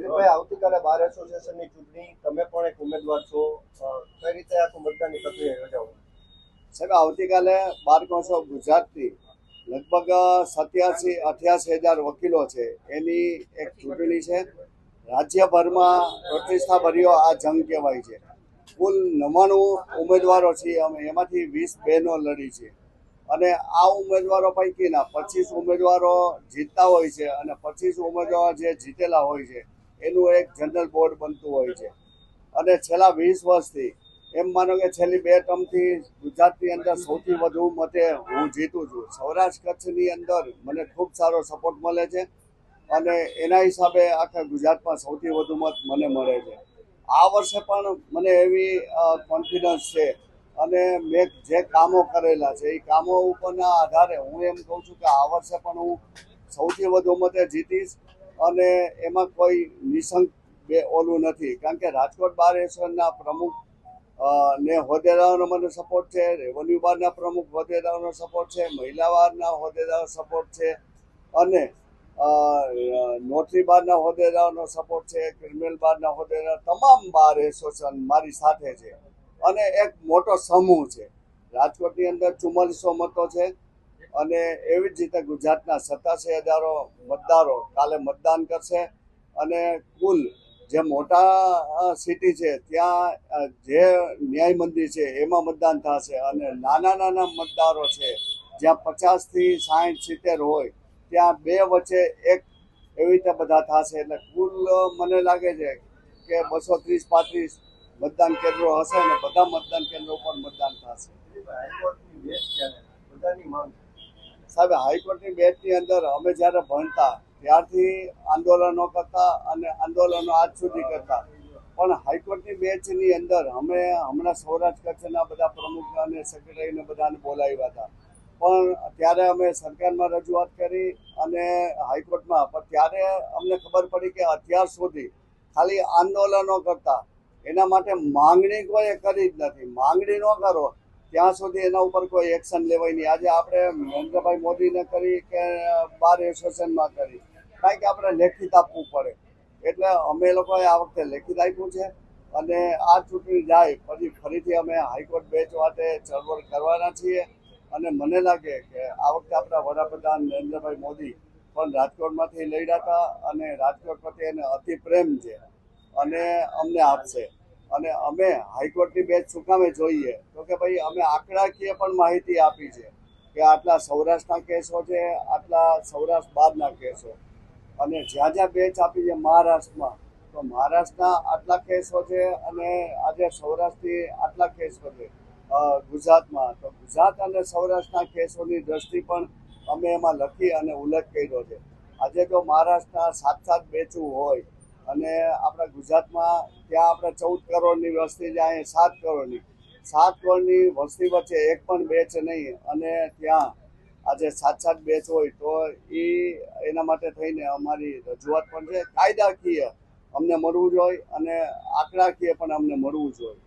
ભાઈ, આવતીકાલે બાર એસોસિએશનની ચૂંટણી, તમે પણ એક ઉમેદવાર છો, કઈ રીતે આખું મતદાનની પ્રક્રિયા યોજાવ? સાહેબ, આવતીકાલે બાર કૌન્સિલ ગુજરાતની લગભગ 87-88 હજાર વકીલો છે એની એક ચૂંટણી છે. રાજ્યભરમાં પ્રતિષ્ઠાભર્યો આ જંગ કહેવાય છે. કુલ 99 ઉમેદવારો છીએ અમે, એમાંથી 20 બહેનો લડી છે અને આ ઉમેદવારો પૈકીના 25 ઉમેદવારો જીતતા હોય છે અને 25 ઉમેદવારો જે જીતેલા હોય છે એનું એક જનરલ બોર્ડ બનતું હોય છે. અને છેલ્લા 20 વર્ષથી એમ માનો કે છેલ્લી 2 ટર્મથી ગુજરાતની અંદર સૌથી વધુ મતે હું જીતું છું. સૌરાષ્ટ્ર કચ્છની અંદર મને ખૂબ સારો સપોર્ટ મળે છે અને એના હિસાબે આખા ગુજરાતમાં સૌથી વધુ મત મને મળે છે. આ વર્ષે પણ મને એવી કોન્ફિડન્સ છે અને મેં જે કામો કરેલા છે એ કામો ઉપરના આધારે હું એમ કહું છું કે આ વર્ષે પણ હું સૌથી વધુ મતે જીતીશ અને એમાં કોઈ નિશંક ઓલું નથી. કારણ કે રાજકોટ બાર એસોસિએશનના પ્રમુખ ને હોદ્દેદારોનો મને સપોર્ટ છે, રેવન્યુ બારના પ્રમુખ હોદ્દેદારોનો સપોર્ટ છે, મહિલા બારના હોદ્દેદારો સપોર્ટ છે અને નોટરી બારના હોદ્દેદારોનો સપોર્ટ છે, ક્રિમિનલ બારના હોદ્દેદાર, તમામ બાર એસોસિએશન મારી સાથે છે અને એક મોટો સમૂહ છે. રાજકોટની અંદર 4400 મતો છે અને એવી જ રીતે ગુજરાતના 87,000 મતદારો કાલે મતદાન કરશે અને કુલ જે મોટા સિટી છે ત્યાં જે ન્યાય મંદિર છે એમાં મતદાન થશે અને નાના મતદારો છે જ્યાં 50થી 60-70 હોય ત્યાં 2 વચ્ચે 1 એવી રીતે બધા થશે. એટલે કુલ મને લાગે છે કે 230-35 મતદાન કેન્દ્રો હશે અને બધા મતદાન કેન્દ્રો પર મતદાન થશે. સાહેબ, હાઈકોર્ટની બેચની અંદર અમે જ્યારે ભણતા ત્યારથી આંદોલનો કરતા અને આંદોલનો આજ સુધી કરતા, પણ હાઈકોર્ટની બેચની અંદર અમે હમણાં સૌરાષ્ટ્ર કચ્છના બધા પ્રમુખ અને સેક્રેટરીને બધાને બોલાવ્યા હતા, પણ ત્યારે અમે સરકારમાં રજૂઆત કરી અને હાઈકોર્ટમાં, પણ ત્યારે અમને ખબર પડી કે અત્યાર સુધી ખાલી આંદોલનો કરતા, એના માટે માંગણી કોઈ કરી જ નથી. માંગણી ન કરો ત્યાં સુધી એના ઉપર કોઈ એક્શન લેવાય નહીં. આજે આપણે નરેન્દ્રભાઈ મોદીને કરી કે બાર એસોસિએશનમાં કરી, કારણ કે આપણે લેખિત આપવું પડે. એટલે અમે લોકોએ આ વખતે લેખિત આપ્યું છે અને આ ચૂંટણી જાય પછી ફરીથી અમે હાઈકોર્ટ બેચ માટે ચળવળ કરવાના છીએ અને મને લાગે કે આ વખતે આપણા વડાપ્રધાન નરેન્દ્રભાઈ મોદી પણ રાજકોટમાંથી લડ્યા હતા અને રાજકોટ પ્રત્યે એને અતિ પ્રેમ છે અને અમને આપશે. અને અમે હાઈકોર્ટની બેચ શું કામે જોઈએ તો કે ભાઈ અમે આંકડાકીય પણ માહિતી આપી છે કે આટલા સૌરાષ્ટ્રના કેસો છે, આટલા સૌરાષ્ટ્ર બહારના કેસો, અને જ્યાં બેચ આપી છે મહારાષ્ટ્રમાં, તો મહારાષ્ટ્રના આટલા કેસો છે અને આજે સૌરાષ્ટ્રથી આટલા કેસો છે ગુજરાતમાં, તો ગુજરાત અને સૌરાષ્ટ્રના કેસોની દ્રષ્ટિ પણ અમે એમાં લખી અને ઉલ્લેખ કર્યો છે. આજે જો મહારાષ્ટ્રના 7 બેચું હોય અને આપણા ગુજરાતમાં ત્યાં આપણે 14 કરોડની વસ્તી જાય, 7 કરોડની 7 કરોડની વસ્તી વચ્ચે એક પણ બેચ નહીં અને ત્યાં આજે 7 બેચ હોય તો એના માટે થઈને અમારી રજૂઆત પણ છે. કાયદાકીય અમને મળવું જોઈએ અને આંકડાકીય પણ અમને મળવું જોઈએ.